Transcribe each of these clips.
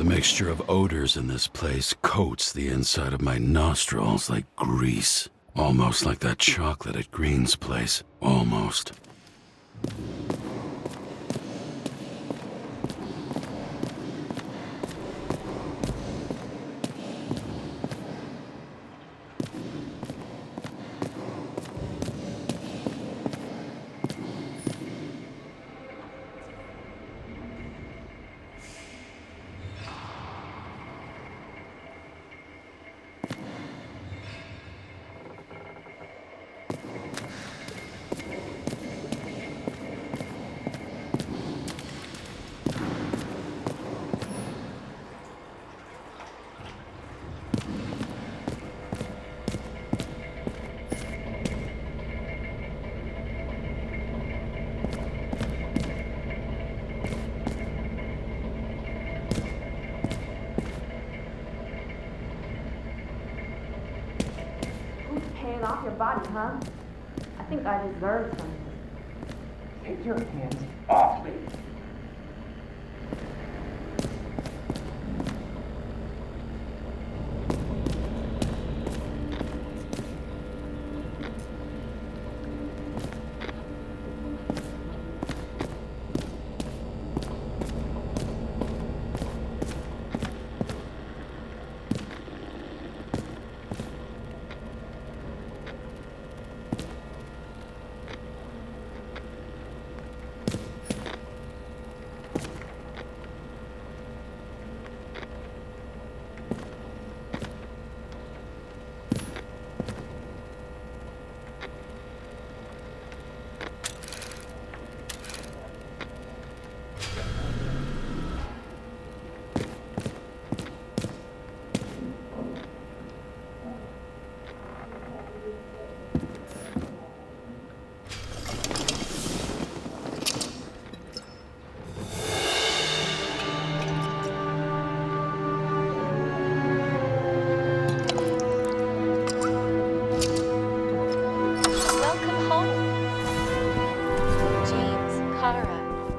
mixture of odors in this place coats the inside of my nostrils like grease. Almost like that chocolate at Green's place. Almost. Paying off your body, huh? I think I deserve something. Take your hands off me.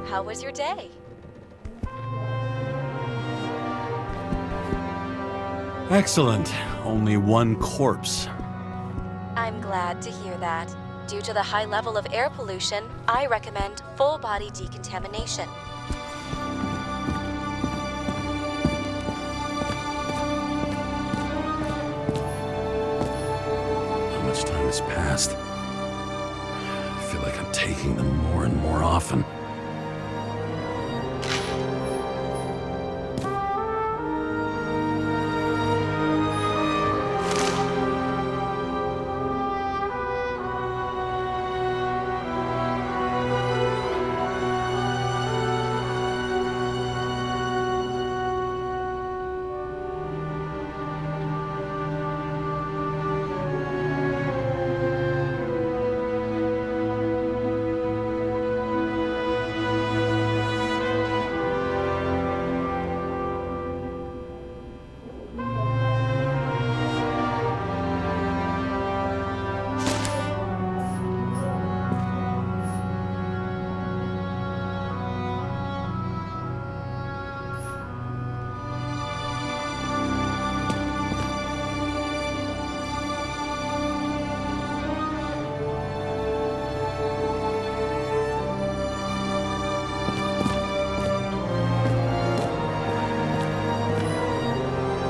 How was your day? Excellent. Only one corpse. I'm glad to hear that. Due to the high level of air pollution, I recommend full body decontamination. How much time has passed? I feel like I'm taking them more and more often.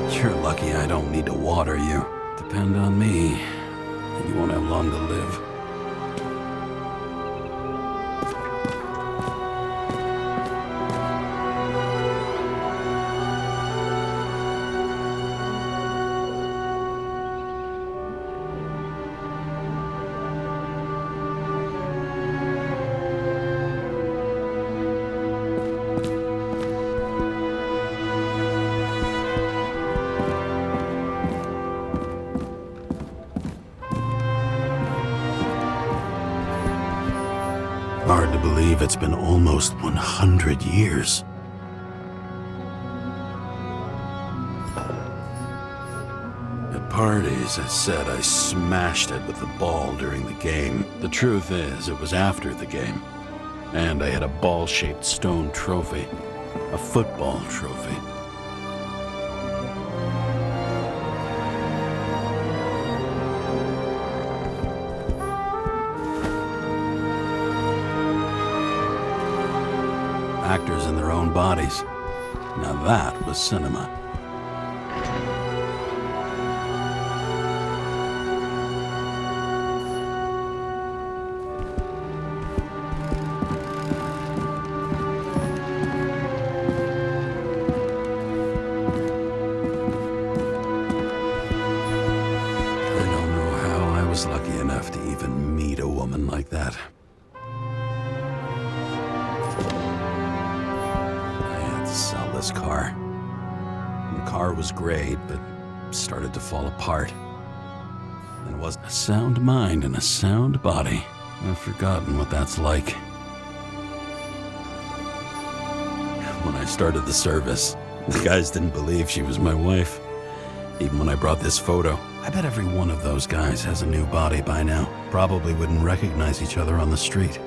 You're lucky I don't need to water you. Depend on me, and you won't have long to live. Hard to believe it's been almost 100 years. At parties, I said I smashed it with the ball during the game. The truth is, it was after the game. And I had a ball-shaped stone trophy. A football trophy. actors in their own bodies. Now that was cinema. I don't know how I was lucky enough to even meet a woman like that. I had to sell this car. The car was great, but started to fall apart. And it was a sound mind and a sound body. I've forgotten what that's like. When I started the service, the guys didn't believe she was my wife. Even when I brought this photo, I bet every one of those guys has a new body by now. Probably wouldn't recognize each other on the street.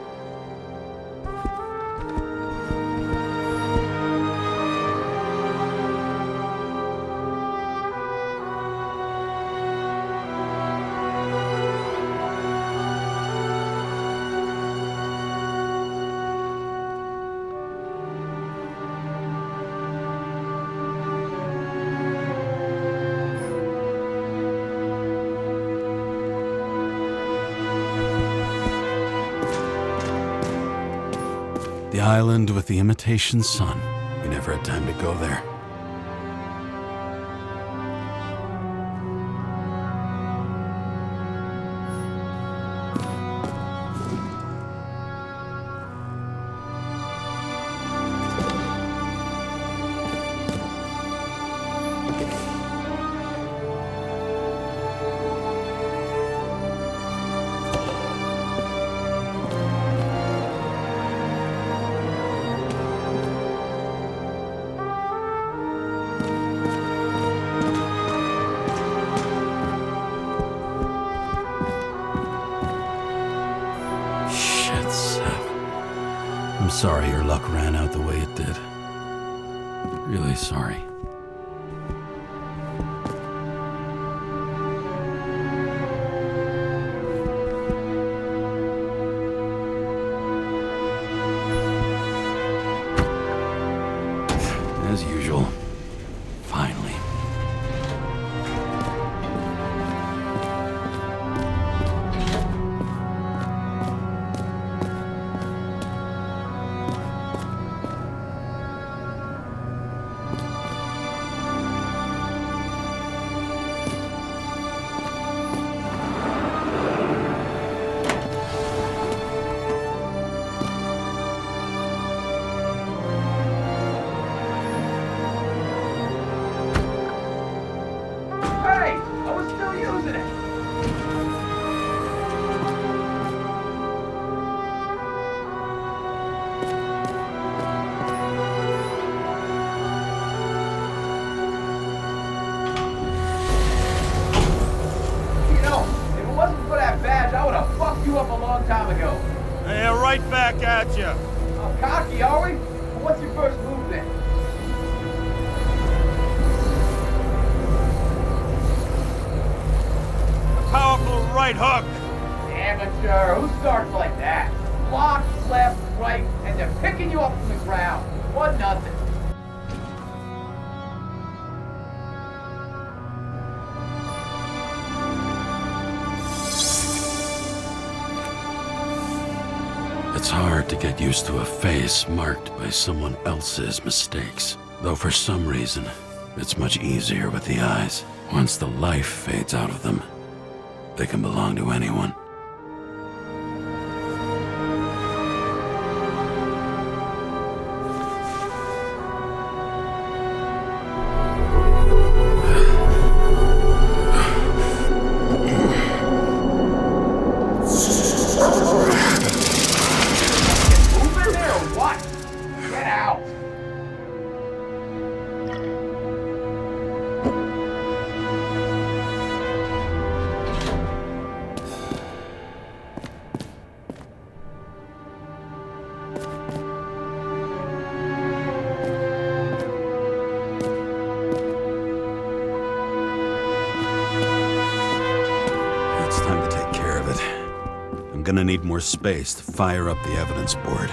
The island with the imitation sun. We never had time to go there. Shit, Seth. I'm sorry your luck ran out the way it did. Really sorry. As usual. Finally. Hey, I was still using it. You know, if it wasn't for that badge, I would have fucked you up a long time ago. Yeah, right back at you. Oh, cocky, are we? Well, what's your first move then? Powerful right hook. Amateur, who starts like that? Block, left, right, and they're picking you up from the ground. 1-0. It's hard to get used to a face marked by someone else's mistakes. Though for some reason, it's much easier with the eyes. Once the life fades out of them, they can belong to anyone. Move in there or what? Get out. It's time to take care of it. I'm gonna need more space to fire up the evidence board.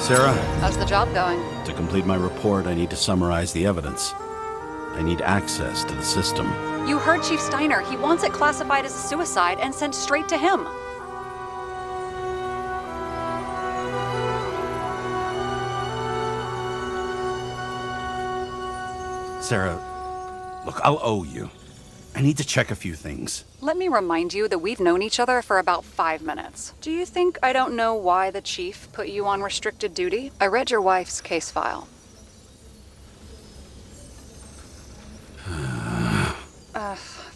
Sarah, How's the job going? to complete my report, I need to summarize the evidence. I need access to the system. You heard Chief Steiner. He wants it classified as a suicide and sent straight to him. Sarah, look, I'll owe you. I need to check a few things. Let me remind you that we've known each other for about 5 minutes. Do you think I don't know why the chief put you on restricted duty? I read your wife's case file.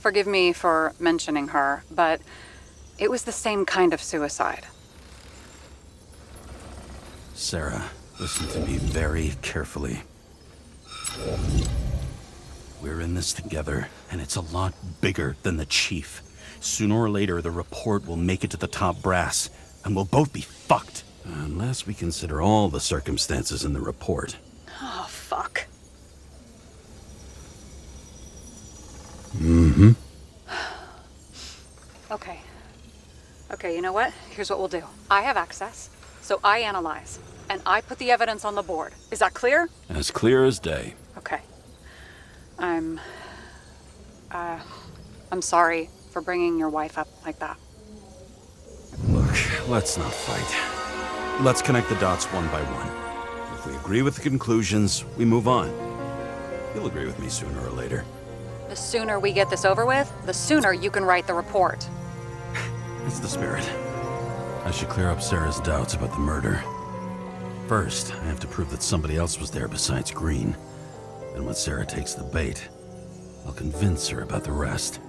Forgive me for mentioning her, but it was the same kind of suicide. Sarah, listen to me very carefully. We're in this together, and it's a lot bigger than the chief. Sooner or later, the report will make it to the top brass, and we'll both be fucked. Unless we consider all the circumstances in the report. Oh, fuck. Mm-hmm. Okay, you know what? Here's what we'll do. I have access, so I analyze, and I put the evidence on the board. Is that clear? As clear as day. Okay. I'm sorry for bringing your wife up like that. Look, let's not fight. Let's connect the dots one by one. If we agree with the conclusions, we move on. You'll agree with me sooner or later. The sooner we get this over with, the sooner you can write the report. That's the spirit. I should clear up Sarah's doubts about the murder. First, I have to prove that somebody else was there besides Green. And when Sarah takes the bait, I'll convince her about the rest.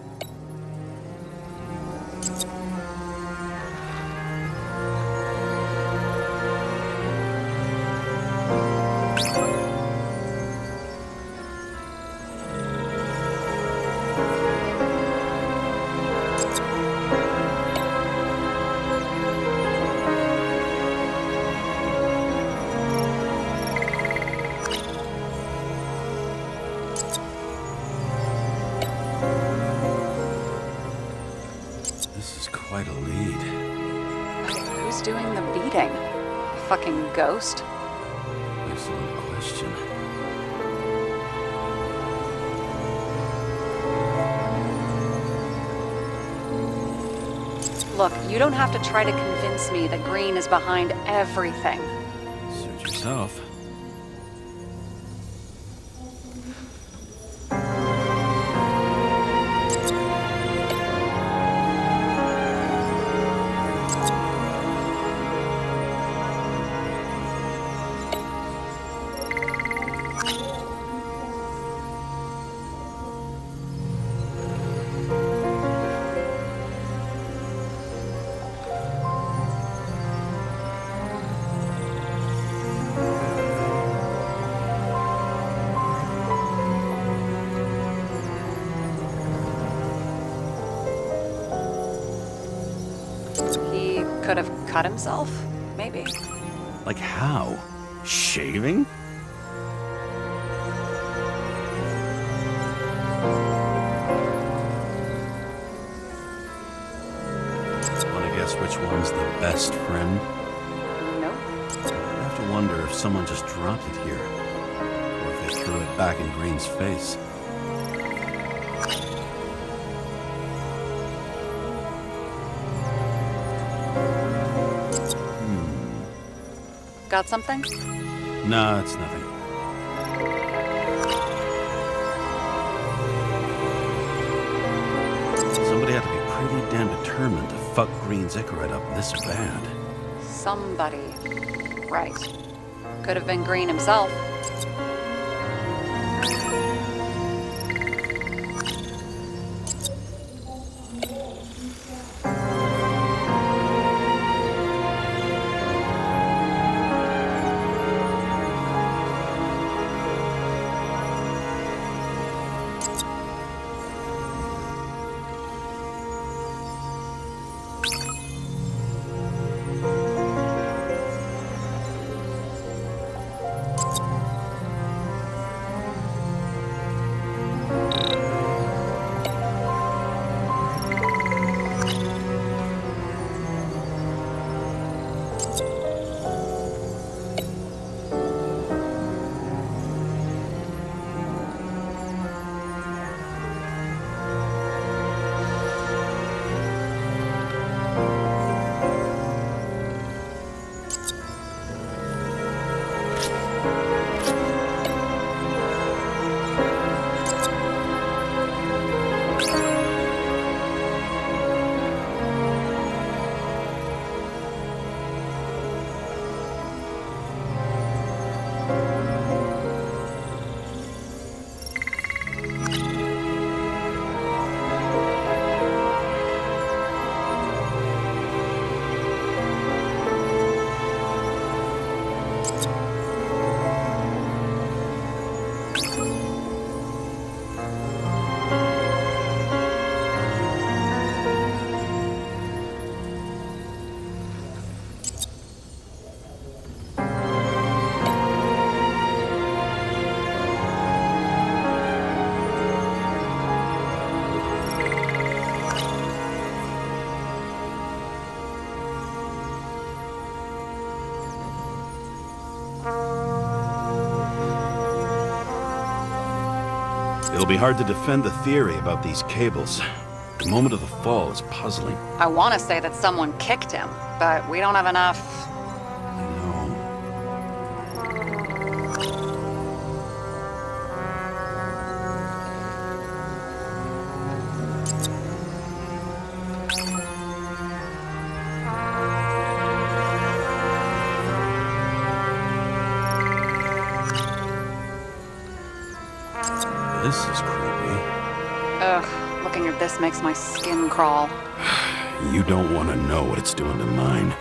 This is quite a lead. Who's doing the beating? A fucking ghost? Excellent question. Look, you don't have to try to convince me that Green is behind everything. Suit yourself. He could have cut himself, maybe. Like how? Shaving? Wanna guess which one's the best friend? Nope. I have to wonder if someone just dropped it here. Or if they threw it back in Green's face. Got something? No, it's nothing. Somebody had to be pretty damn determined to fuck Green's Icarus up this bad. Somebody. Right. Could have been Green himself. It'll be hard to defend the theory about these cables. The moment of the fall is puzzling. I want to say that someone kicked him, but we don't have enough. I know. This is creepy. Ugh, looking at this makes my skin crawl. You don't want to know what it's doing to mine.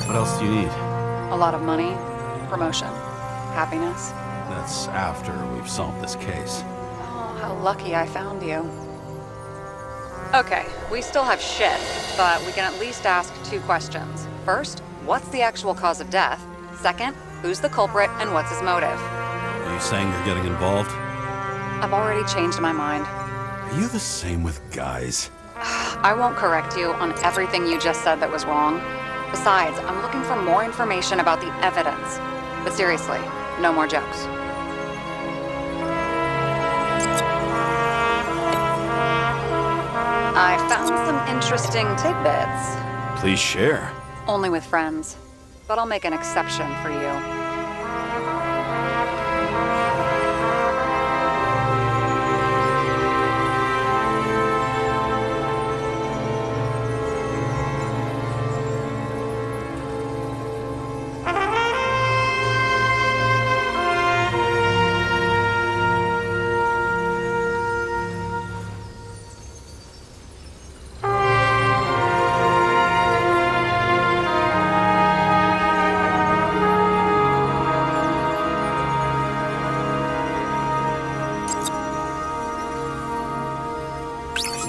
What else do you need? A lot of money, promotion, happiness. That's after we've solved this case. Oh, how lucky I found you. Okay, we still have shit, but we can at least ask 2 questions. First, what's the actual cause of death? Second, who's the culprit and what's his motive? Are you saying you're getting involved? I've already changed my mind. Are you the same with guys? I won't correct you on everything you just said that was wrong. Besides, I'm looking for more information about the evidence. But seriously, no more jokes. I found some interesting tidbits. Please share. Only with friends. But I'll make an exception for you.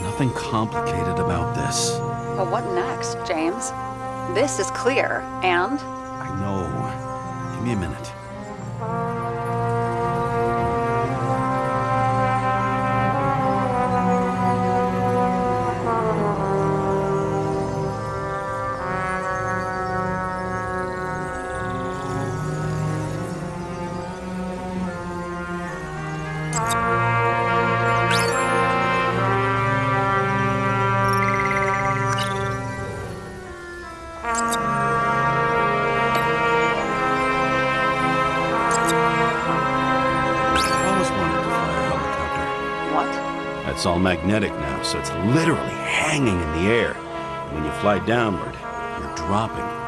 Nothing complicated about this. But what next, James? This is clear, and... I know. Give me a minute. It's all magnetic now, so it's literally hanging in the air. And when you fly downward, you're dropping.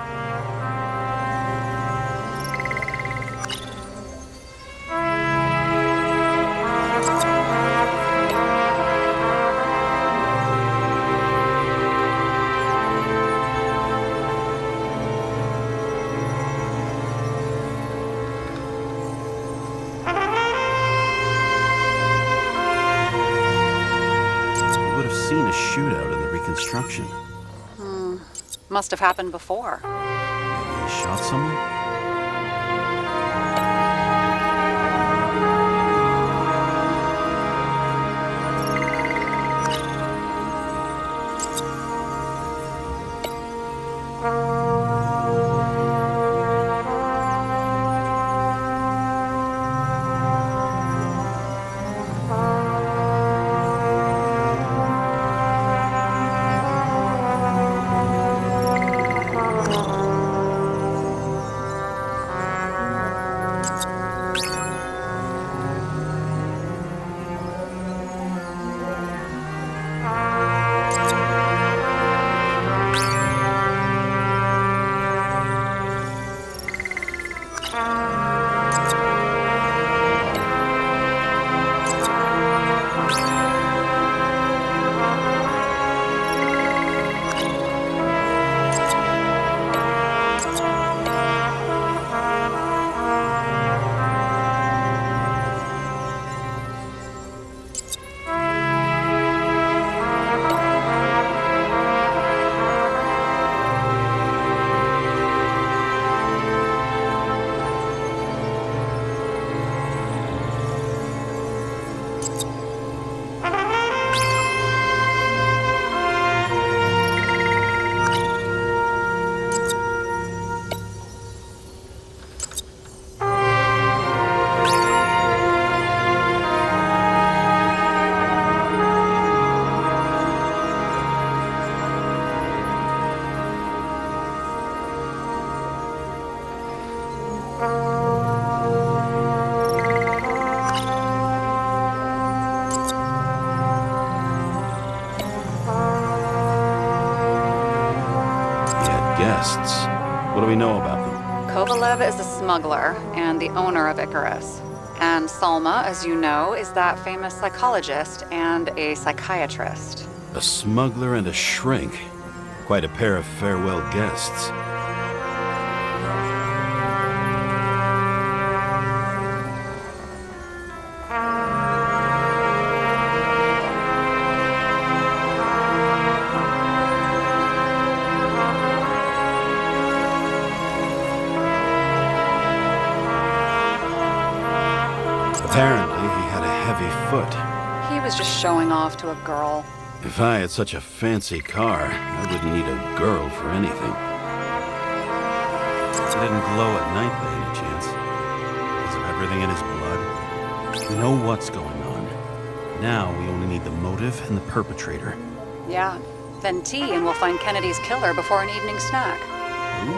Seen a shootout in the reconstruction. Must have happened before. Maybe he shot someone? Guests. What do we know about them? Kovalev is a smuggler and the owner of Icarus. And Salma, as you know, is that famous psychologist and a psychiatrist. A smuggler and a shrink. Quite a pair of farewell guests. Apparently, he had a heavy foot. He was just showing off to a girl. If I had such a fancy car, I wouldn't need a girl for anything. He didn't glow at night by any chance. Because of everything in his blood. We know what's going on. Now we only need the motive and the perpetrator. Yeah. Then tea and we'll find Kennedy's killer before an evening snack. Who?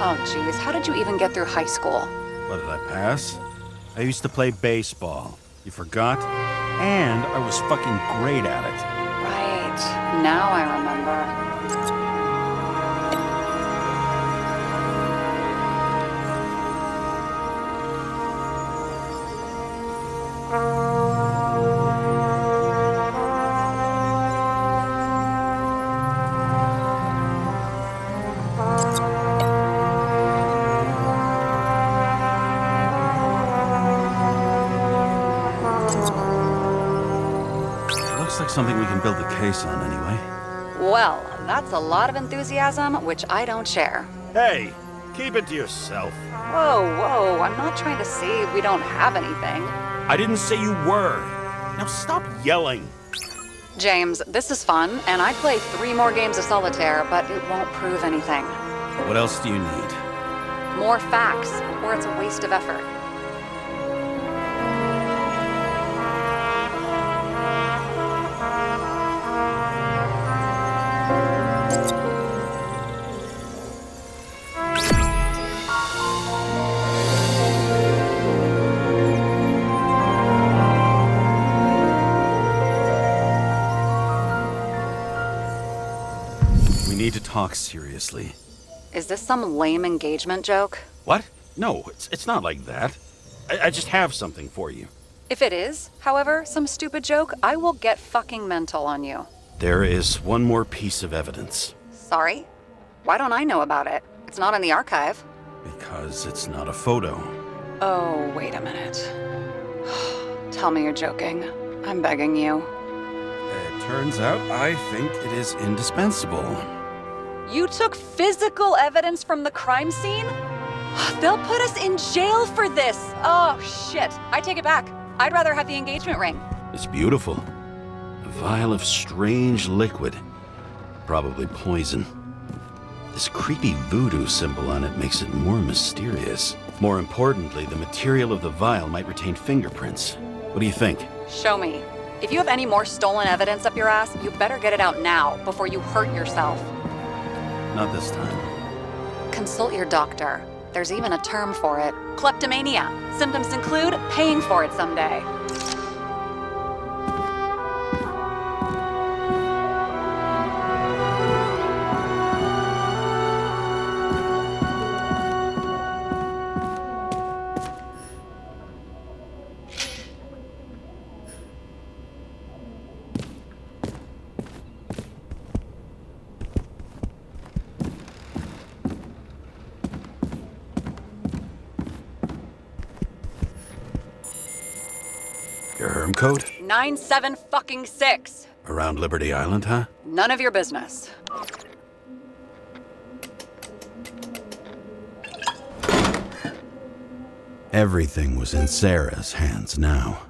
Oh, geez. How did you even get through high school? What, did I pass? I used to play baseball. You forgot? And I was fucking great at it. Right. Now I remember. Looks like something we can build a case on anyway. Well, that's a lot of enthusiasm, which I don't share. Hey, keep it to yourself. Whoa, I'm not trying to say we don't have anything. I didn't say you were. Now stop yelling. James, this is fun, and I'd play 3 more games of solitaire, but it won't prove anything. What else do you need? More facts, or it's a waste of effort. We need to talk seriously. Is this some lame engagement joke? What? No, it's not like that. I just have something for you. If it is, however, some stupid joke, I will get fucking mental on you. There is one more piece of evidence. Sorry? Why don't I know about it? It's not in the archive. Because it's not a photo. Oh, wait a minute. Tell me you're joking. I'm begging you. It turns out I think it is indispensable. You took physical evidence from the crime scene? They'll put us in jail for this! Oh, shit. I take it back. I'd rather have the engagement ring. It's beautiful. A vial of strange liquid. Probably poison. This creepy voodoo symbol on it makes it more mysterious. More importantly, the material of the vial might retain fingerprints. What do you think? Show me. If you have any more stolen evidence up your ass, you better get it out now before you hurt yourself. Not this time. Consult your doctor. There's even a term for it. Kleptomania. Symptoms include paying for it someday. Your Herm code? 97-fucking-6. Around Liberty Island, huh? None of your business. Everything was in Sarah's hands now,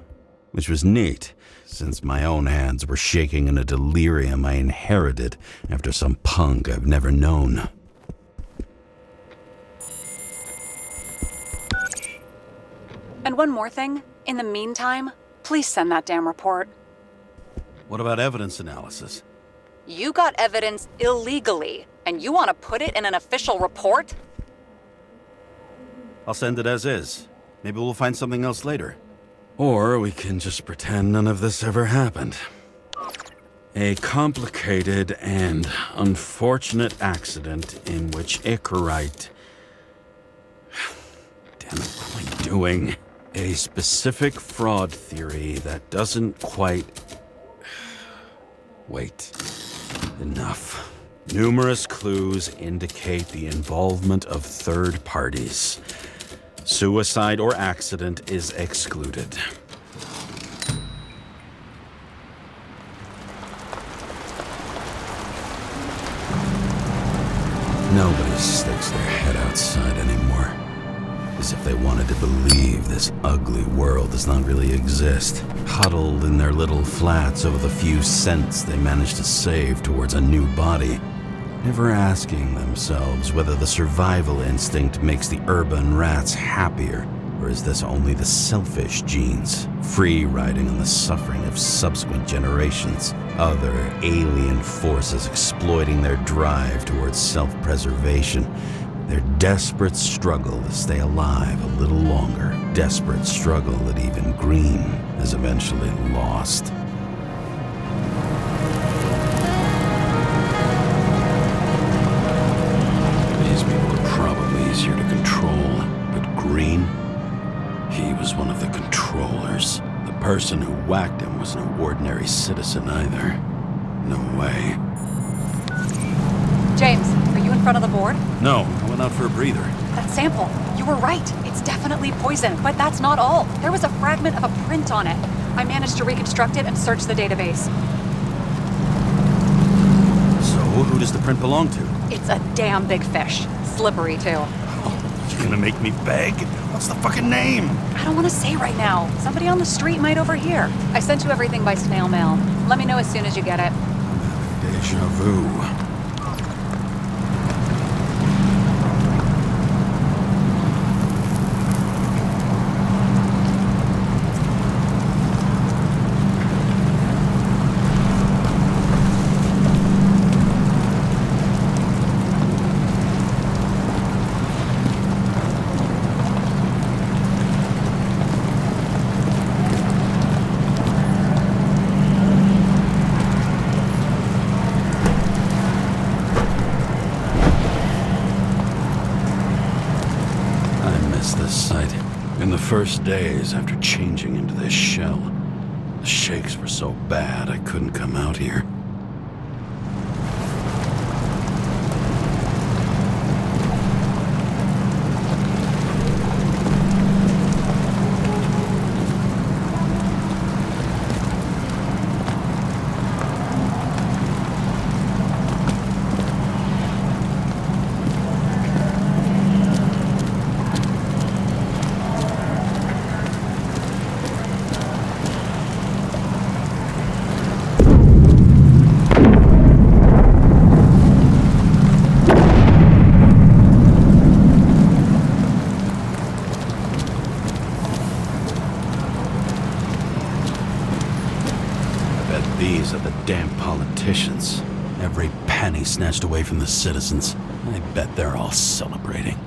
which was neat, since my own hands were shaking in a delirium I inherited after some punk I've never known. And one more thing. In the meantime, please send that damn report. What about evidence analysis? You got evidence illegally, and you want to put it in an official report? I'll send it as is. Maybe we'll find something else later. Or we can just pretend none of this ever happened. A complicated and unfortunate accident in which Icarite... Damn it, what am I doing? A specific fraud theory that doesn't quite... Wait. Enough. Numerous clues indicate the involvement of third parties. Suicide or accident is excluded. Nobody sticks their head outside anymore. As if they wanted to believe this ugly world does not really exist, huddled in their little flats over the few cents they managed to save towards a new body, never asking themselves whether the survival instinct makes the urban rats happier, or is this only the selfish genes, free riding on the suffering of subsequent generations, other alien forces exploiting their drive towards self-preservation, their desperate struggle to stay alive a little longer, desperate struggle that even Green has eventually lost. These people are probably easier to control, but Green, he was one of the controllers. The person who whacked him was no ordinary citizen either. No way. James, are you in front of the board? No, I went out for a breather. That sample. You were right. It's definitely poison, but that's not all. There was a fragment of a print on it. I managed to reconstruct it and search the database. So, who does the print belong to? It's a damn big fish. Slippery, too. Oh, you're gonna make me beg? What's the fucking name? I don't want to say right now. Somebody on the street might overhear. I sent you everything by snail mail. Let me know as soon as you get it. Deja vu. this site. In the first days after changing into this shell, the shakes were so bad I couldn't come out here. These are the damn politicians. Every penny snatched away from the citizens. I bet they're all celebrating.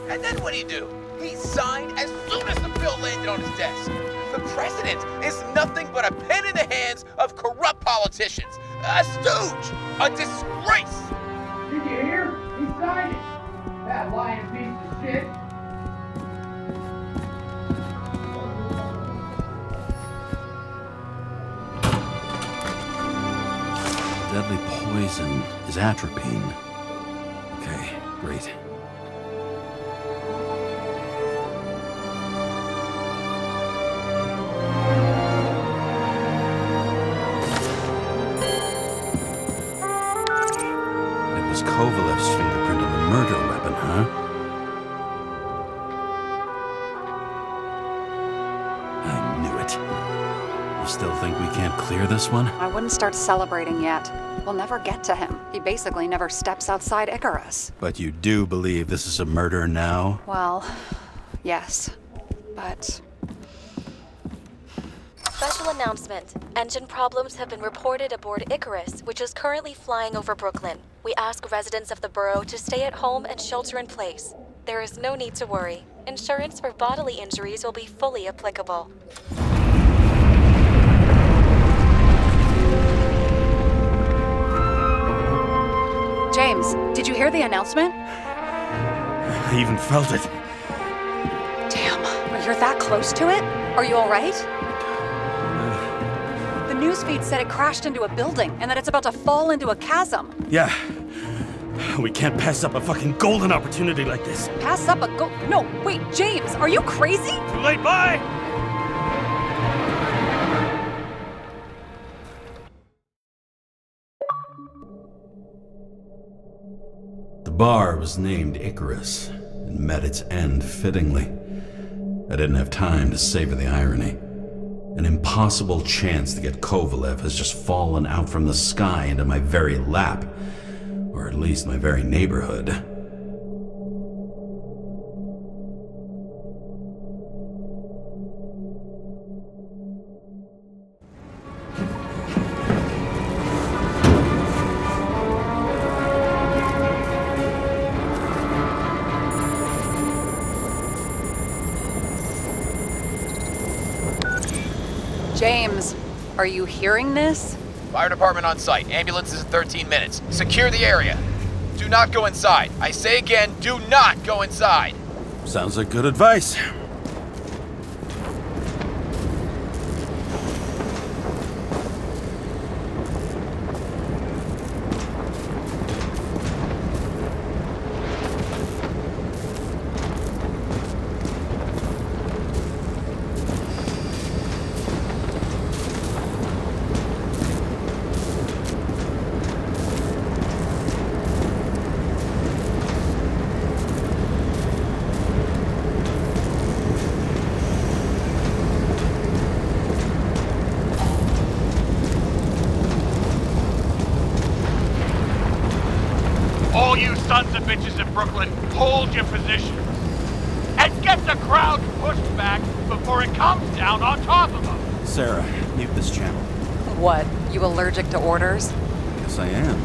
And then what'd he do? He signed as soon as the bill landed on his desk. The president is nothing but a pen in the hands of corrupt politicians. A stooge! A disgrace! Did you hear? He signed it! That lying piece of shit! Deadly poison is atropine. Okay, great. Kovalev's fingerprint on the murder weapon, huh? I knew it. You still think we can't clear this one? I wouldn't start celebrating yet. We'll never get to him. He basically never steps outside Icarus. But you do believe this is a murder now? Well, yes. But... Special announcement. Engine problems have been reported aboard Icarus, which is currently flying over Brooklyn. We ask residents of the borough to stay at home and shelter in place. There is no need to worry. Insurance for bodily injuries will be fully applicable. James, did you hear the announcement? I even felt it. Damn, you're that close to it? Are you all right? The newsfeed said it crashed into a building and that it's about to fall into a chasm. Yeah. We can't pass up a fucking golden opportunity like this. Pass up a No, wait, James, are you crazy? Too late, bye! The bar was named Icarus and met its end fittingly. I didn't have time to savor the irony. An impossible chance to get Kovalev has just fallen out from the sky into my very lap. Or at least my very neighborhood. James, are you hearing this? Fire department on site. Ambulances in 13 minutes. Secure the area. Do not go inside. I say again, do not go inside. Sounds like good advice. Brooklyn, hold your positions. And get the crowd pushed back before it comes down on top of them. Sarah, mute this channel. What? You allergic to orders? Yes, I am.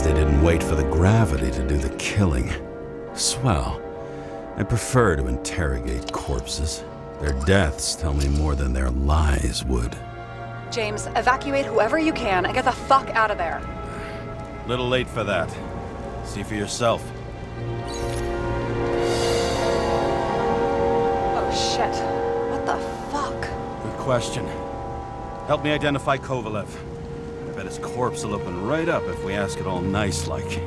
They didn't wait for the gravity to do the killing. Swell. I prefer to interrogate corpses. Their deaths tell me more than their lies would. James, evacuate whoever you can and get the fuck out of there. Little late for that. See for yourself. Oh shit. What the fuck? Good question. Help me identify Kovalev. I bet his corpse will open right up if we ask it all nice-like.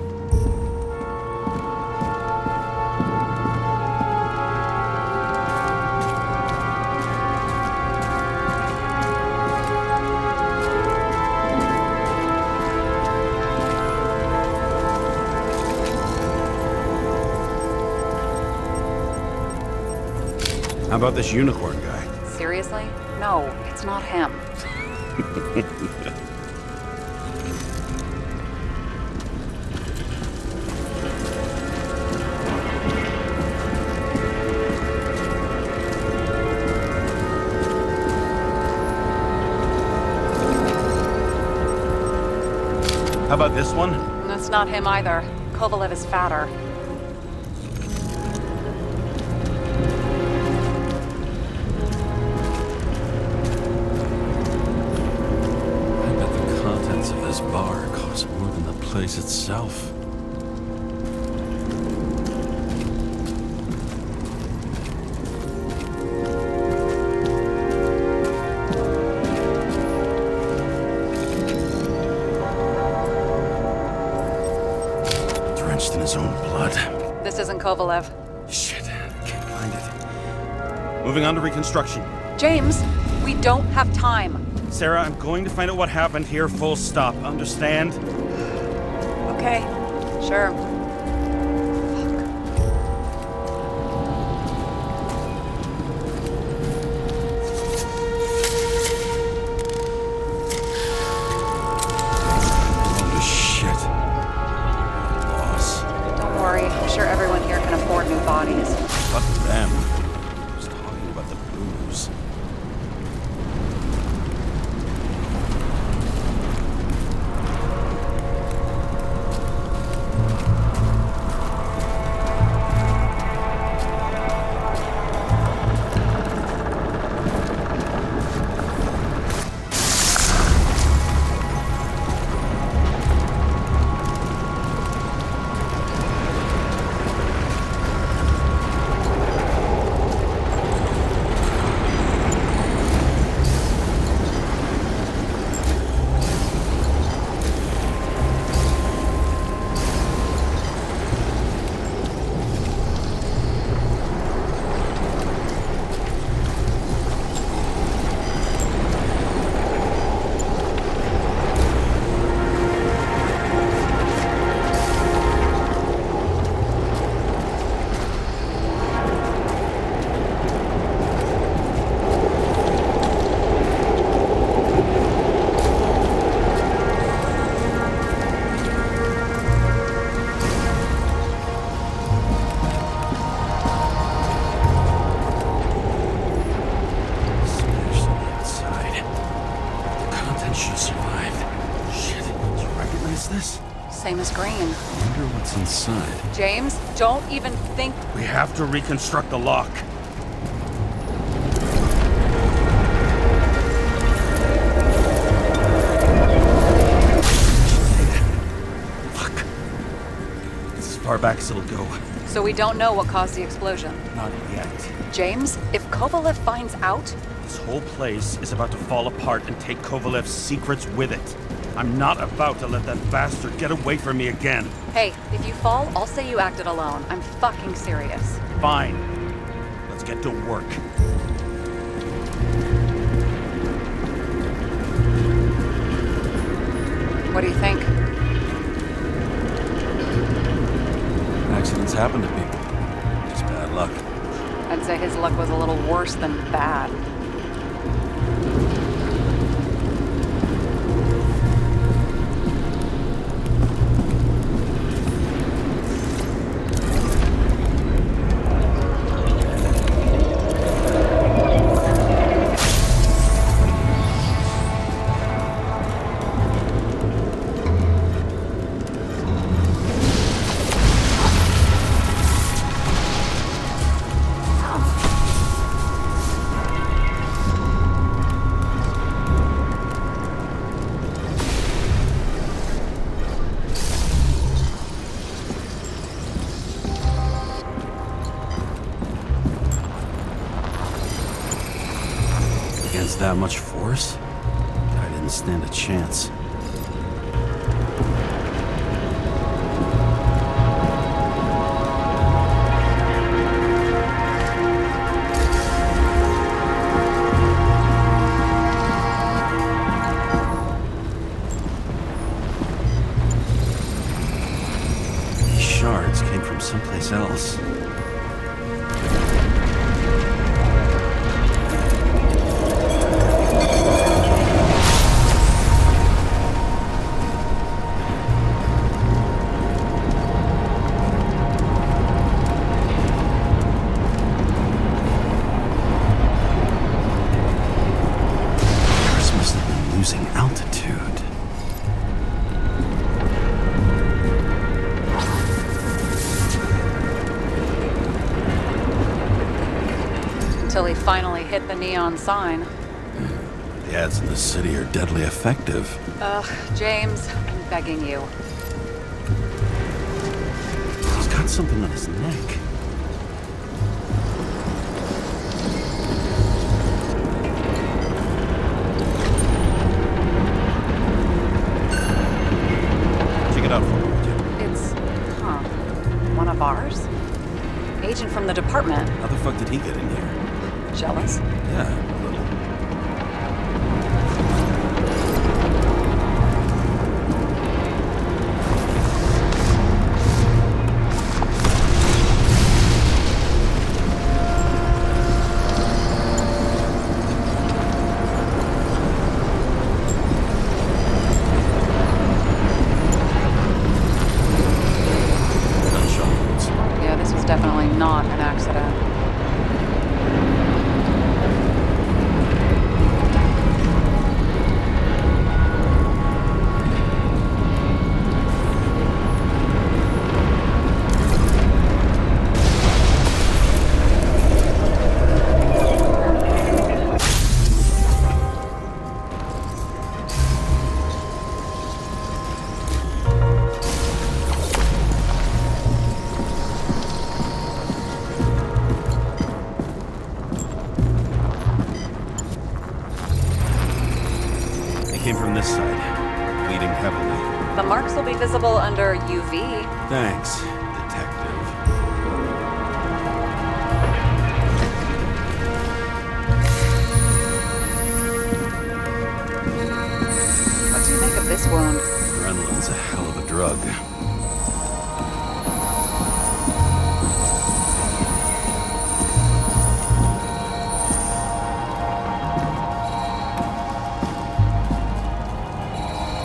How about this unicorn guy? Seriously? No, it's not him. How about this one? That's not him either. Kovalev is fatter. I bet the contents of this bar cost more than the place itself. Drenched in his own blood. This isn't Kovalev. Shit, I can't find it. Moving on to reconstruction. James, we don't have time. Sarah, I'm going to find out what happened here, full stop. Understand? Okay, sure. Holy shit. What a loss. Don't worry, I'm sure everyone here can afford new bodies. Fuck them. I was talking about the booze. is this? Same as green. I wonder what's inside. James, don't even think. We have to reconstruct the lock. Fuck. It's as far back as it'll go. So we don't know what caused the explosion. Not yet. James, if Kovalev finds out, This whole place is about to fall apart and take Kovalev's secrets with it. I'm not about to let that bastard get away from me again. hey, if you fall, I'll say you acted alone. I'm fucking serious. Fine. Let's get to work. What do you think? Accidents happen to people. Just bad luck. I'd say his luck was a little worse than bad. Against that much force? I didn't stand a chance. These shards came from someplace else. Icarus must have been losing altitude. Until he finally hit the neon sign. The ads in the city are deadly effective. Ugh, James, I'm begging you. He's got something on his neck. Check it out for me, would you? It's, one of ours? Agent from the department. How the fuck did he get in here? Jealous? Yeah, a little. Gunshot wounds. Yeah, this was definitely not an accident. They came from this side, bleeding heavily. The marks will be visible under UV. Thanks, detective. What do you make of this wound? Adrenaline's a hell of a drug.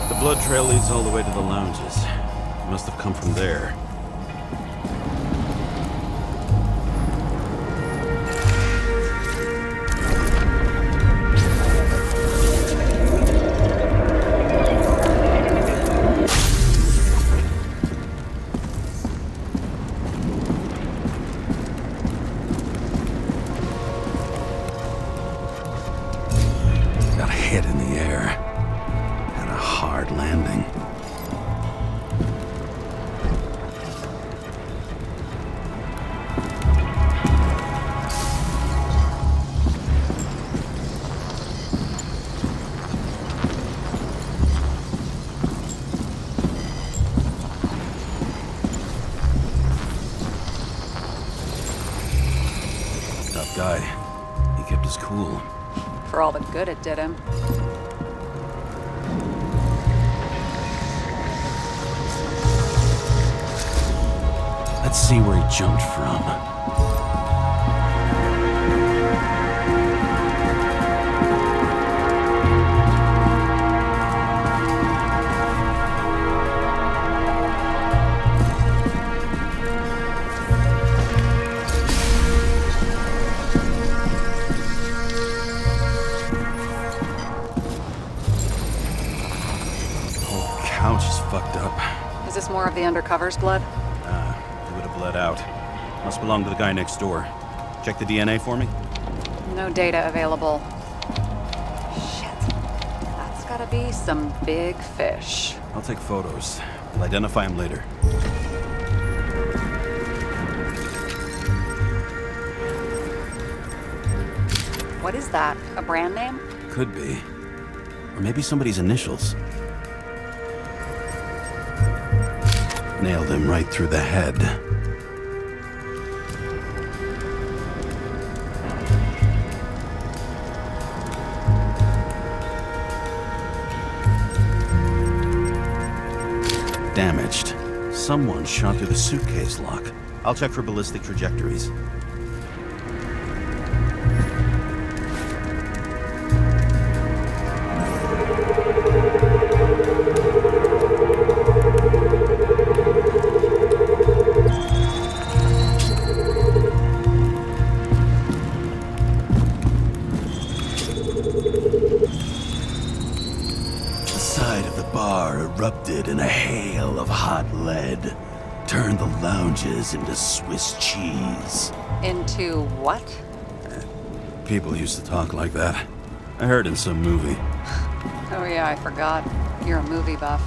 The blood trail leads all the way to the lounges. It must have come from there. ending. Tough guy. He kept his cool. For all the good it did him. Let's see where he jumped from. The whole couch is fucked up. Is this more of the undercover's blood? It would have bled out. Must belong to the guy next door. Check the DNA for me. No data available. Shit. That's gotta be some big fish. I'll take photos. We'll identify him later. What is that? A brand name? Could be. Or maybe somebody's initials. Nailed him right through the head. Damaged. Someone shot through the suitcase lock. I'll check for ballistic trajectories. The side of the bar erupted in a hail of hot lead, turned the lounges into Swiss cheese. Into what? People used to talk like that. I heard in some movie. Oh yeah, I forgot. You're a movie buff.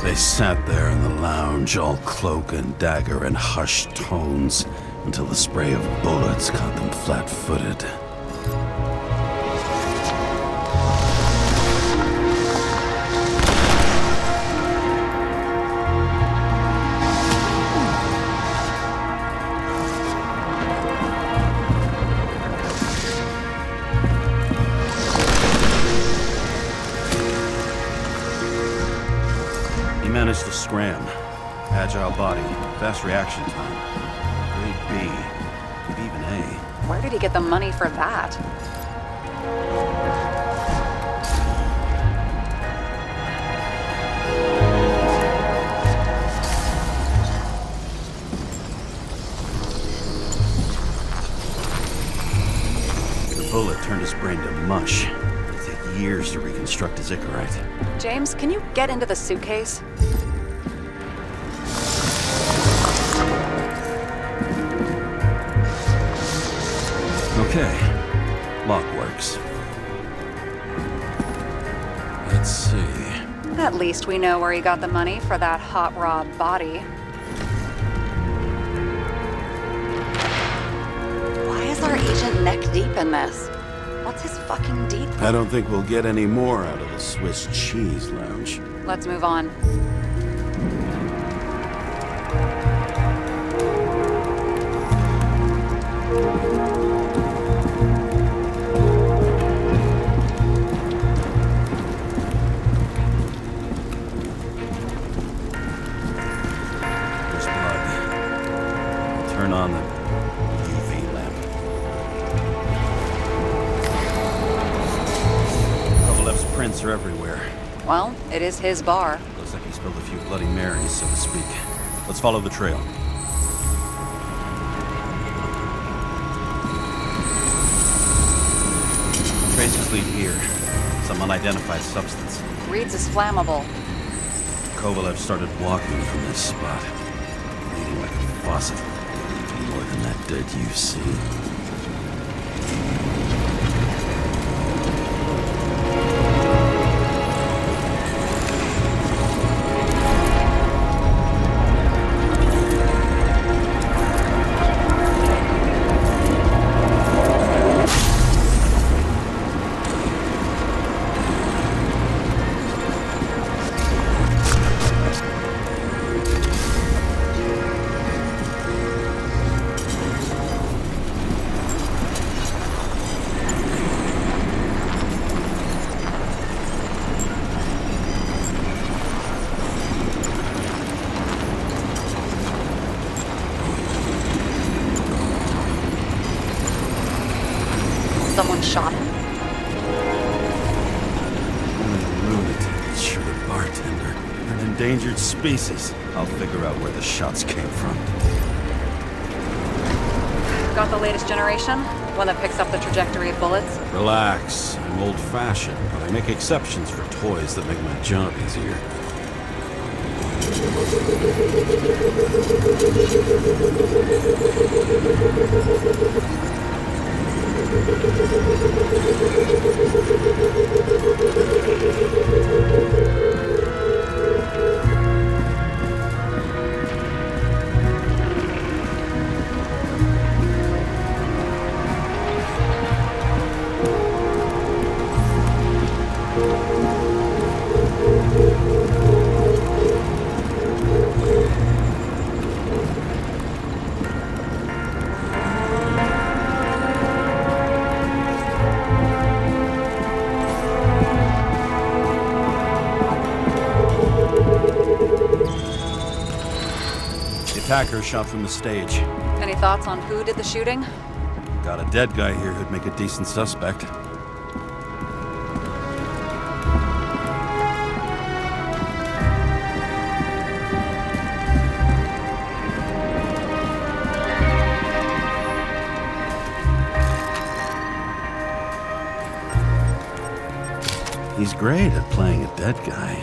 They sat there in the lounge, all cloak and dagger and hushed tones, until the spray of bullets caught them flat-footed. He managed to scram. Agile body, fast reaction time. Grade B, maybe even A. Where did he get the money for that? The bullet turned his brain to mush. It'll take years to reconstruct his Icarite. James, can you get into the suitcase? Okay, lock works. Let's see. At least we know where he got the money for that hot rod body. Why is our agent neck deep in this? What's his fucking deed? I don't think we'll get any more out of the Swiss cheese lounge. Let's move on. There's blood. I'll turn on the UV lamp. Kovalev's prints are everywhere. Well, it is his bar. Looks like he spilled a few Bloody Marys, so to speak. Let's follow the trail. Traces lead here. Some unidentified substance. Reads is flammable. Kovalev started walking from this spot, bleeding like a faucet. More than that dirt you see. Someone shot him? Lunatic, sure the bartender. They're an endangered species. I'll figure out where the shots came from. Got the latest generation? One that picks up the trajectory of bullets? Relax. I'm old-fashioned, but I make exceptions for toys that make my job easier. Attacker shot from the stage. Any thoughts on who did the shooting? Got a dead guy here who'd make a decent suspect. He's great at playing a dead guy.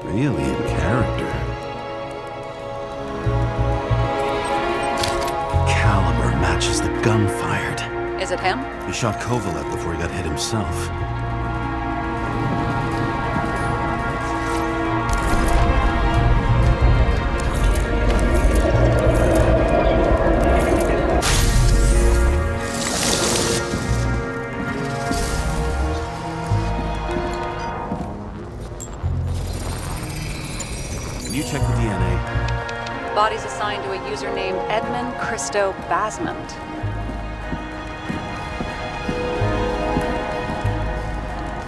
Really in character. Caliber matches the gun fired. Is it him? He shot Kovalev before he got hit himself. Can you check the DNA? Body's assigned to a user named Edmund Christo Basmont.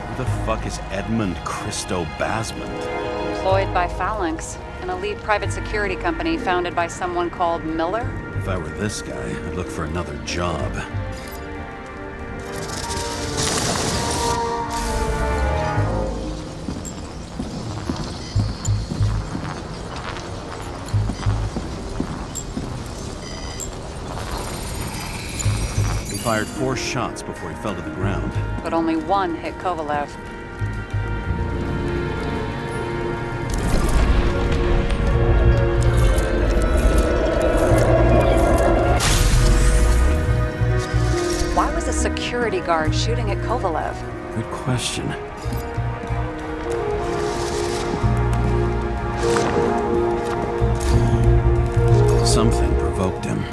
Who the fuck is Edmund Christo Basmont? Employed by Phalanx, an elite private security company founded by someone called Miller. If I were this guy, I'd look for another job. He fired 4 shots before he fell to the ground. But only one hit Kovalev. Why was a security guard shooting at Kovalev? Good question. Something provoked him.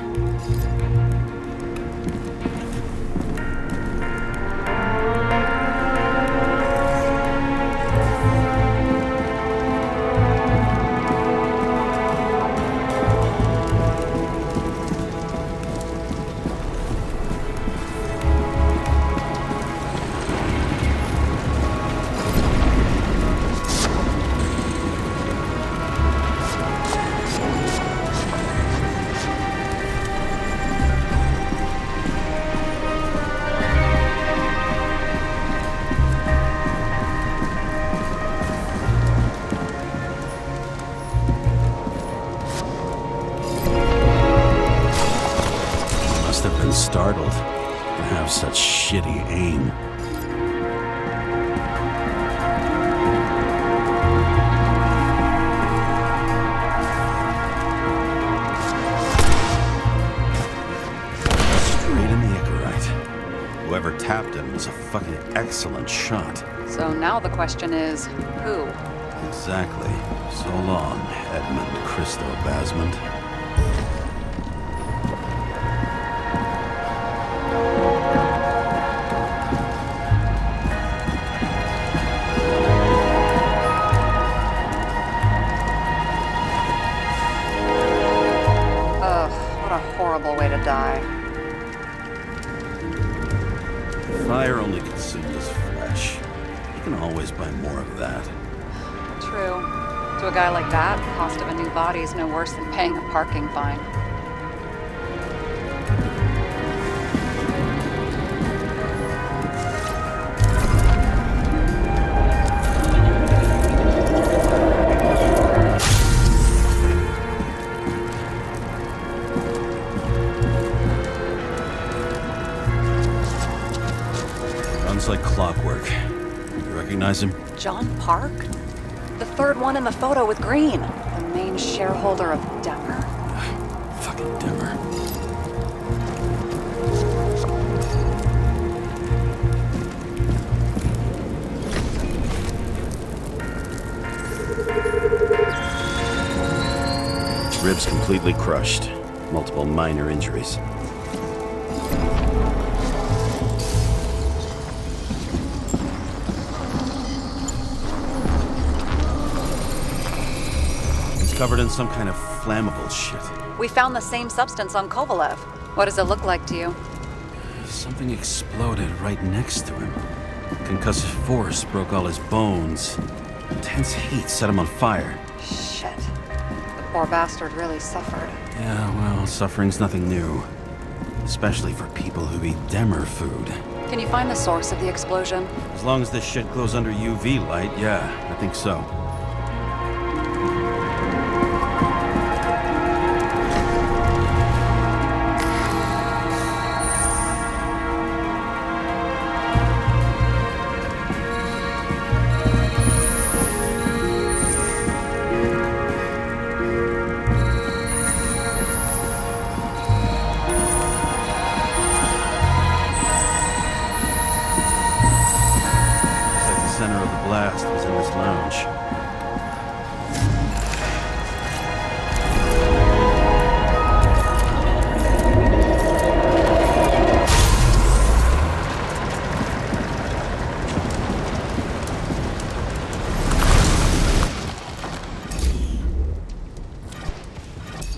Must have been startled to have such shitty aim. excellent shot. So now the question is, who? Exactly. So long, Edmund Christo Basmond. Ugh, what a horrible way to die. Fire only consumed his flesh. You can always buy more of that. True. To a guy like that, the cost of a new body is no worse than paying a parking fine. Runs like clockwork. You recognize him? John Park? The third one in the photo with Green. The main shareholder of Demmer? Fucking Demmer. Ribs completely crushed. Multiple minor injuries. Covered in some kind of flammable shit. We found the same substance on Kovalev. What does it look like to you? Something exploded right next to him. Concussive force broke all his bones. Intense heat set him on fire. Shit. The poor bastard really suffered. Yeah, well, suffering's nothing new. Especially for people who eat Demmer food. Can you find the source of the explosion? As long as this shit glows under UV light, yeah, I think so. Center of the blast was in this lounge.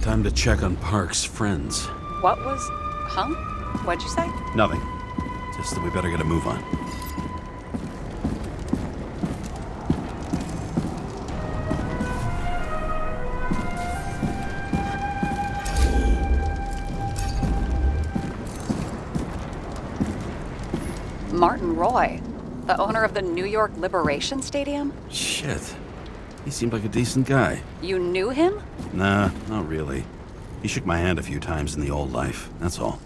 Time to check on Park's friends. What was... Huh? What'd you say? Nothing. Just that we better get a move on. Martin Roy, the owner of the New York Liberation Stadium? Shit. He seemed like a decent guy. You knew him? Nah, not really. He shook my hand a few times in the old life, that's all.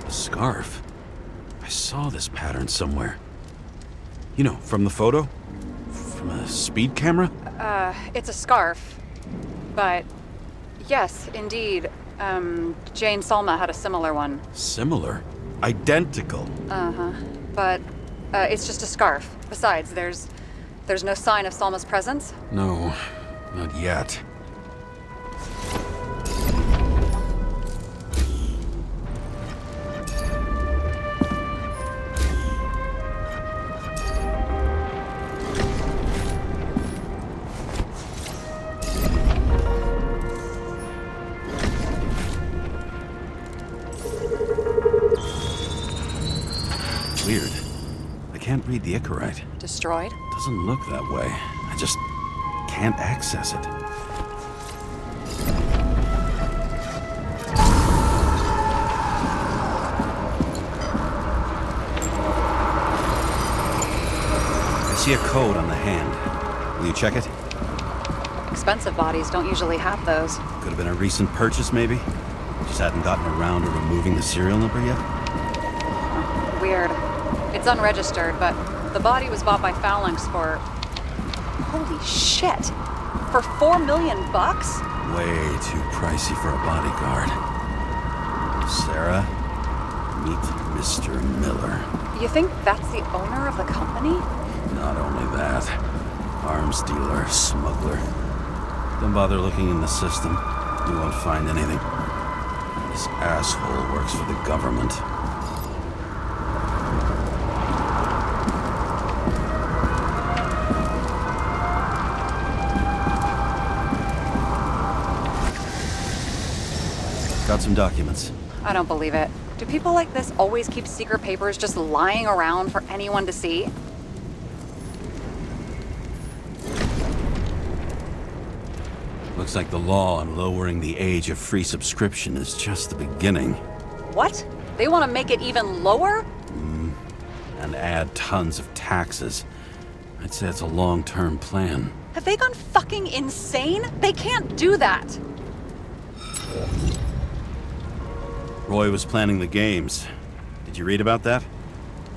A scarf? I saw this pattern somewhere. You know, from the photo? From a speed camera? It's a scarf. But, yes, indeed. Jane Salma had a similar one. Similar? Identical? Uh-huh. But, it's just a scarf. Besides, there's no sign of Salma's presence? No, not yet. Weird. I can't read the Icarite. Destroyed? Doesn't look that way. I just can't access it. I see a code on the hand. Will you check it? Expensive bodies don't usually have those. Could have been a recent purchase, maybe? Just hadn't gotten around to removing the serial number yet? Weird. It's unregistered, but the body was bought by Phalanx for... Holy shit! For $4 million bucks? Way too pricey for a bodyguard. Sarah, meet Mr. Miller. You think that's the owner of the company? Not only that, arms dealer, smuggler. Don't bother looking in the system. You won't find anything. This asshole works for the government. Got some documents. I don't believe it. Do people like this always keep secret papers just lying around for anyone to see? Looks like the law on lowering the age of free subscription is just the beginning. What? They want to make it even lower? And add tons of taxes. I'd say it's a long-term plan. Have they gone fucking insane? They can't do that! Roy was planning the games. Did you read about that?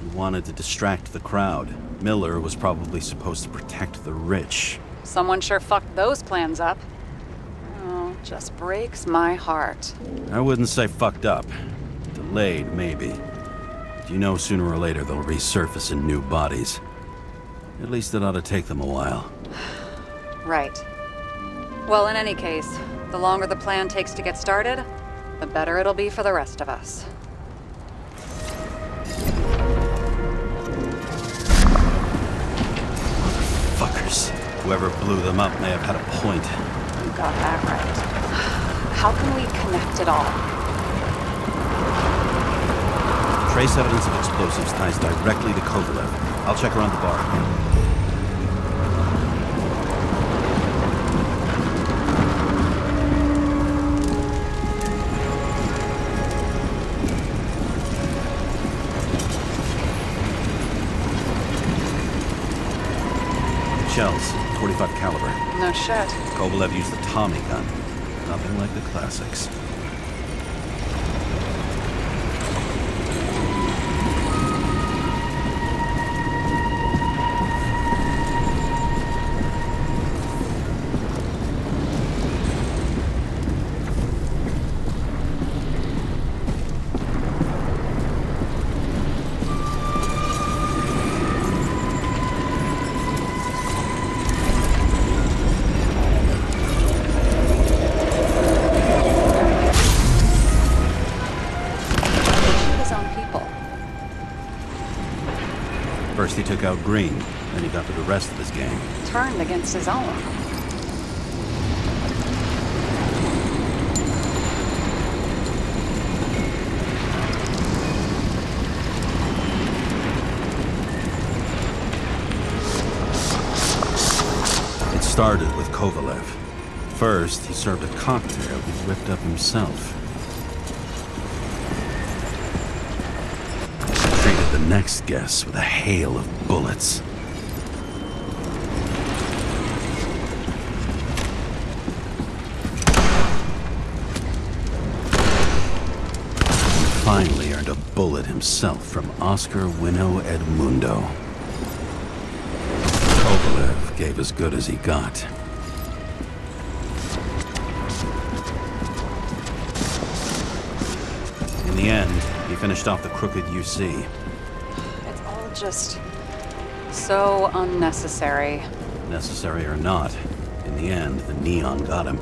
He wanted to distract the crowd. Miller was probably supposed to protect the rich. Someone sure fucked those plans up. Oh, just breaks my heart. I wouldn't say fucked up. Delayed, maybe. But you know sooner or later they'll resurface in new bodies. At least it ought to take them a while. Right. Well, in any case, the longer the plan takes to get started, the better it'll be for the rest of us. Fuckers. Whoever blew them up may have had a point. You got that right. How can we connect it all? Trace evidence of explosives ties directly to Kovalev. I'll check around the bar. Shells, 45 caliber. No shit. Kovalev used the Tommy gun. Nothing like the classics. First he took out Green, then he got to the rest of his gang. Turned against his own. It started with Kovalev. First, he served a cocktail he whipped up himself. Treated the next guest with a hail of bullets. And finally earned a bullet himself from Oscar Winnow Edmundo. Kovalev gave as good as he got. In the end, he finished off the crooked UC. It's all just so unnecessary. Necessary or not, in the end, the neon got him.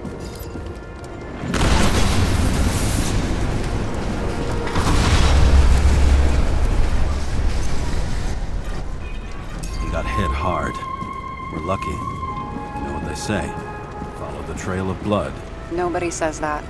He got hit hard. We're lucky. You know what they say. Follow the trail of blood. Nobody says that.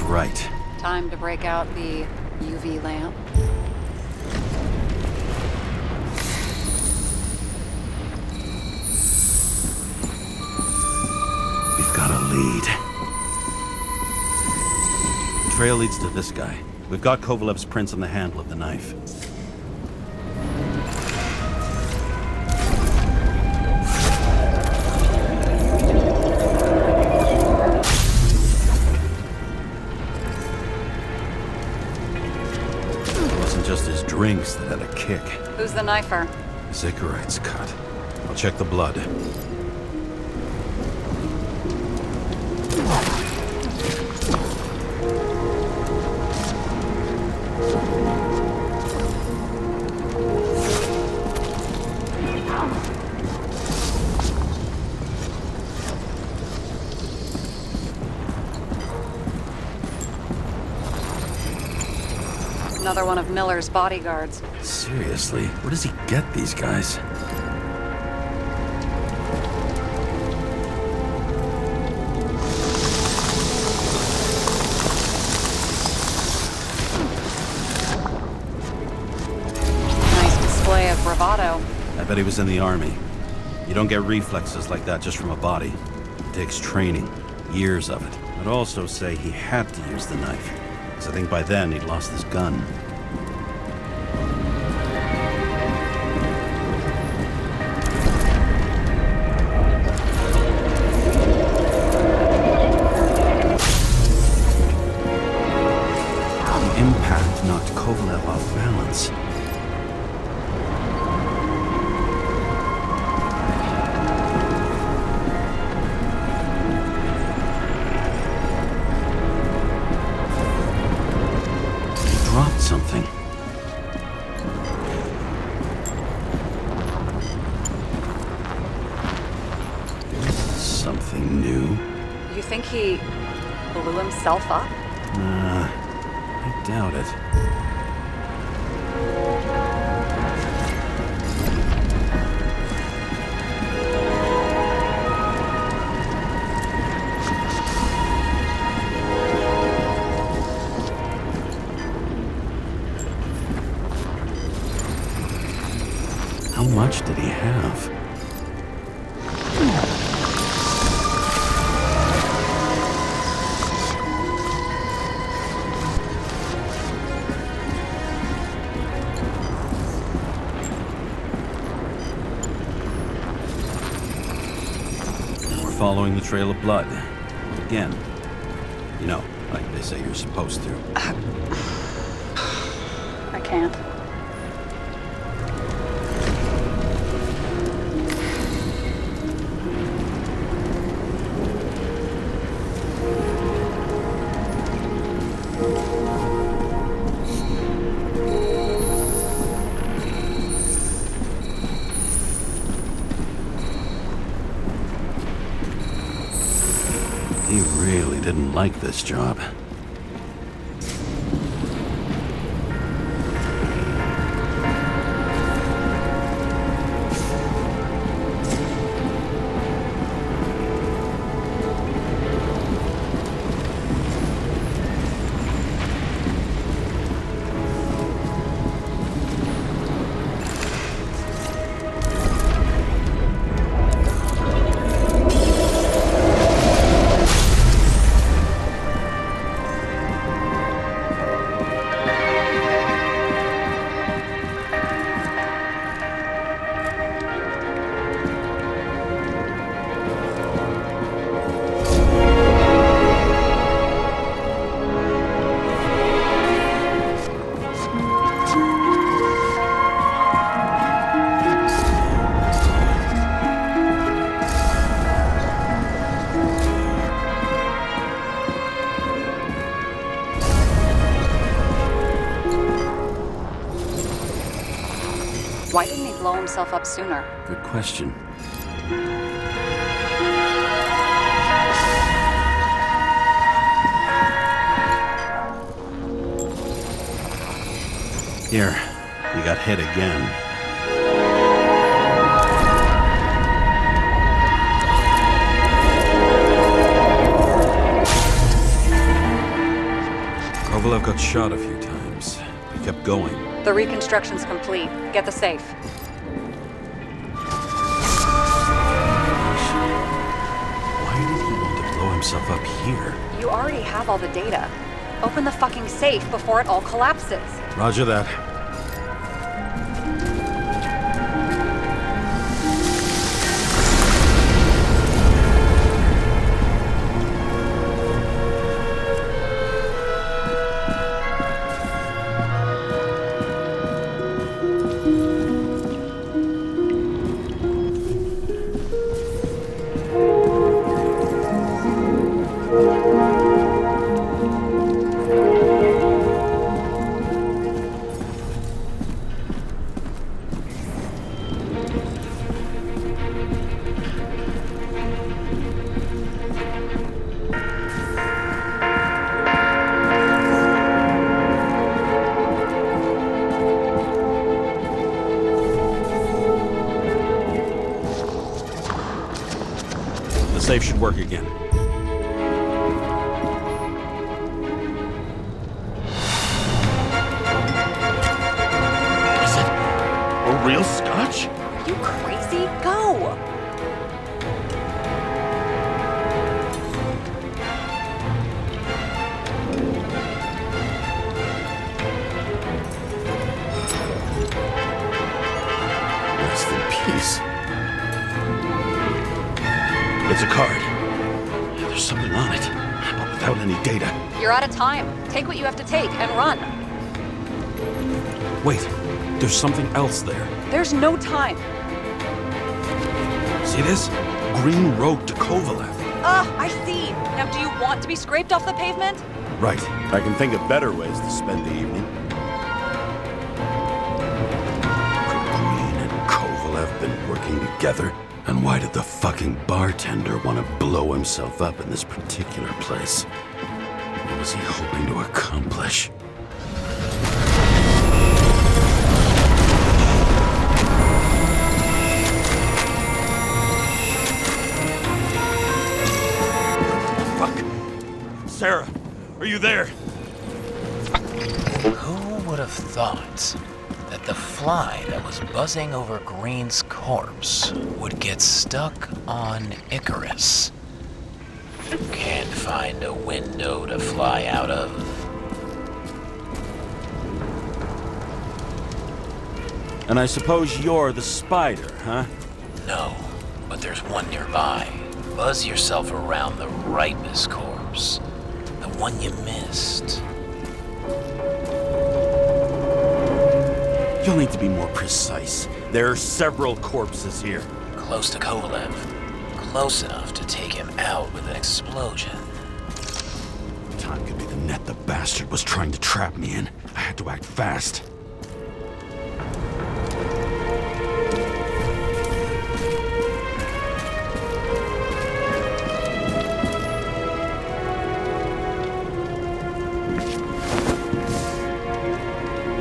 Right. Time to break out the UV lamp. trail leads to this guy. We've got Kovalev's prints on the handle of the knife. It wasn't just his drinks that had a kick. Who's the knifer? Zicharites cut. I'll check the blood. Another one of Miller's bodyguards. Seriously, where does he get these guys? Nice display of bravado. I bet he was in the army. You don't get reflexes like that just from a body. It takes training, years of it. I'd also say he had to use the knife, because I think by then he'd lost his gun. The impact knocked Kovalev off balance. Dropped something. Something new? You think he blew himself up? Nah, I doubt it. How much did he have? We're following the trail of blood. Again. You know, like they say you're supposed to. I can't. He really didn't like this job. Why didn't he blow himself up sooner? Good question. Here, you got hit again. Kovalev got shot a few times. He kept going. The reconstruction's complete. Get the safe. Why did he want to blow himself up here? You already have all the data. Open the fucking safe before it all collapses. Roger that. The safe should work again. Is it a real scotch? Are you crazy? Go! Rest in peace. It's a card. There's something on it, but without any data. You're out of time. Take what you have to take and run. Wait, there's something else there. There's no time. See this? Green Road to Kovalev. I see. Now, do you want to be scraped off the pavement? Right. I can think of better ways to spend the evening. Could Green and Kovalev been working together? And why did the fucking bartender want to blow himself up in this particular place? What was he hoping to accomplish? Fuck. Sarah, are you there? Who would have thought that the fly that was buzzing over Green's corpse would get stuck on Icarus? Can't find a window to fly out of. And I suppose you're the spider, huh? No, but there's one nearby. Buzz yourself around the Ripus corpse. The one you missed. You'll need to be more precise. There are several corpses here. Close to Kovalev. Close enough to take him out with an explosion. Time could be the net the bastard was trying to trap me in. I had to act fast.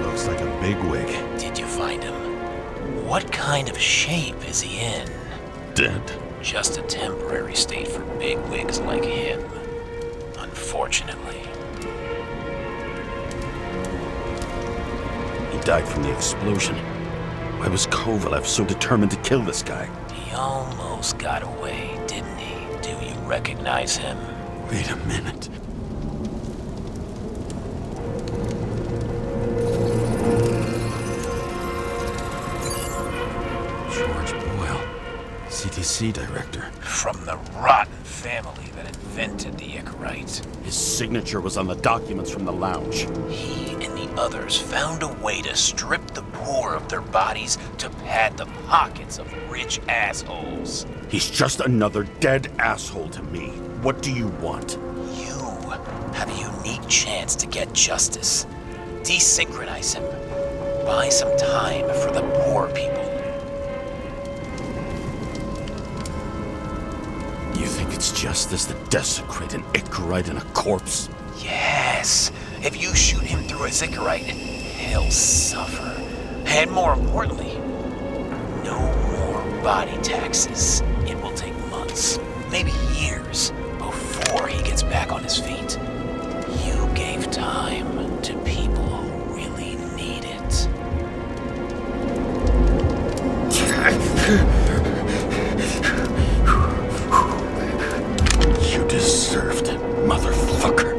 Looks like a bigwig. Did you find him? What kind of shape is he in? Dead. Just a temporary state for bigwigs like him. Unfortunately. He died from the explosion. Why was Kovalev so determined to kill this guy? He almost got away, didn't he? Do you recognize him? Wait a minute. George Boyle, CTC director. From the rotten family that invented the Icarite. His signature was on the documents from the lounge. He and the others found a way to strip the poor of their bodies to pad the pockets of rich assholes. He's just another dead asshole to me. What do you want? You have a unique chance to get justice. Desynchronize him. Buy some time for the poor people. You think it's justice to desecrate an Icarite and a corpse? Yes. If you shoot him through a Icarite, he'll suffer. And more importantly, no more body taxes. It will take months, maybe years, before he gets back on his feet. You gave time to people who really need it. You deserved it, motherfucker.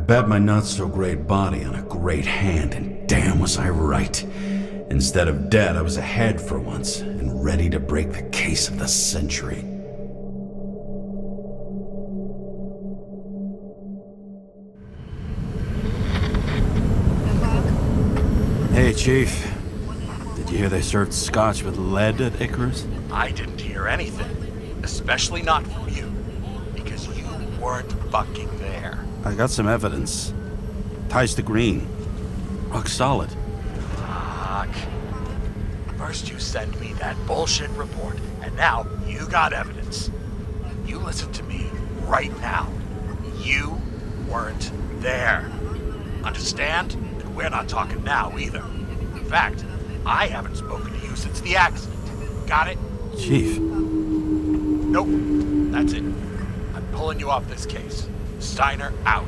bet my not-so-great body on a great hand, and damn was I right. Instead of dead, I was ahead for once, and ready to break the case of the century. Hey, Chief. Did you hear they served scotch with lead at Icarus? I didn't hear anything, especially not from you, because you weren't fucking there. I got some evidence. Ties to Green. Rock solid. Fuck. First you send me that bullshit report, and now you got evidence. You listen to me right now. You weren't there. Understand? And we're not talking now either. In fact, I haven't spoken to you since the accident. Got it? Chief. Nope. That's it. I'm pulling you off this case. Steiner out.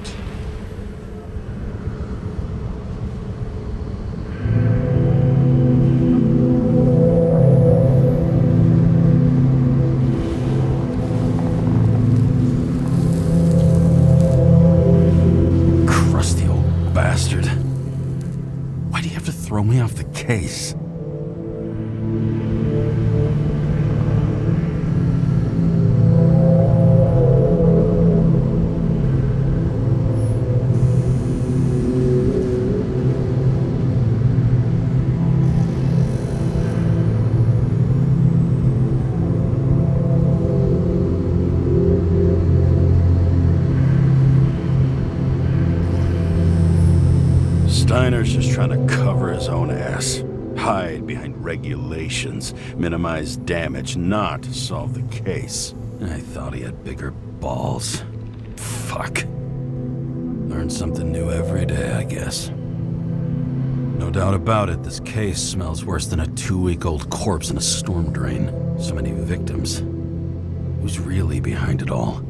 Crusty old bastard. Why do you have to throw me off the case? Steiner's just trying to cover his own ass. Hide behind regulations, minimize damage, not solve the case. I thought he had bigger balls. Fuck. Learn something new every day, I guess. No doubt about it, this case smells worse than a 2-week-old corpse in a storm drain. So many victims. Who's really behind it all?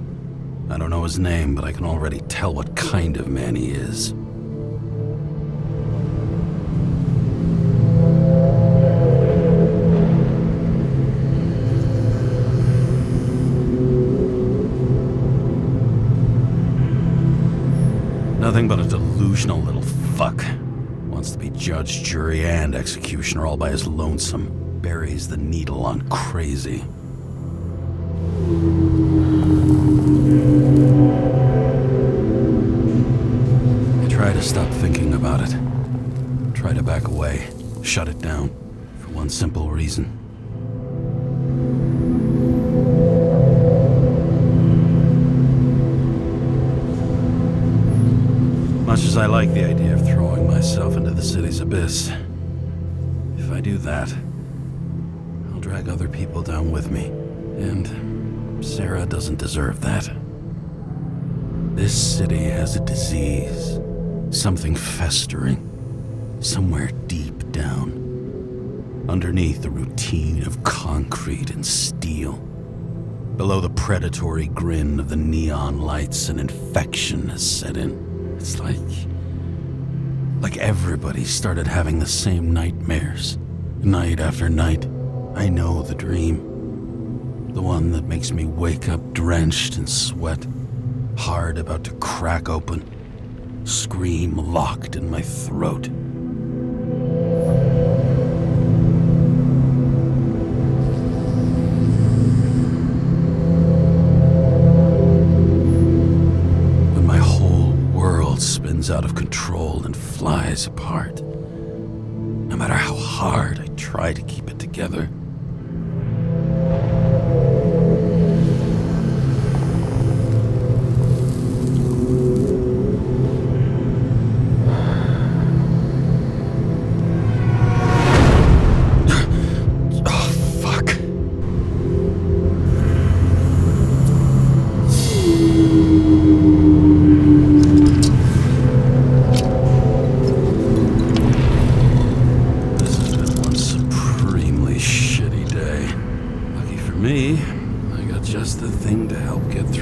I don't know his name, but I can already tell what kind of man he is. Nothing but a delusional little fuck. Wants to be judge, jury, and executioner all by his lonesome. Buries the needle on crazy. I try to stop thinking about it. Try to back away. Shut it down. For one simple reason. Much as I like the idea of throwing myself into the city's abyss, if I do that, I'll drag other people down with me. And Sarah doesn't deserve that. This city has a disease. Something festering. Somewhere deep down. Underneath the routine of concrete and steel. Below the predatory grin of the neon lights, an infection has set in. It's like everybody started having the same nightmares. Night after night. I know the dream. The one that makes me wake up drenched in sweat. Heart about to crack open. Scream locked in my throat. Spins out of control and flies apart. No matter how hard I try to keep it together. Me, I got just the thing to help get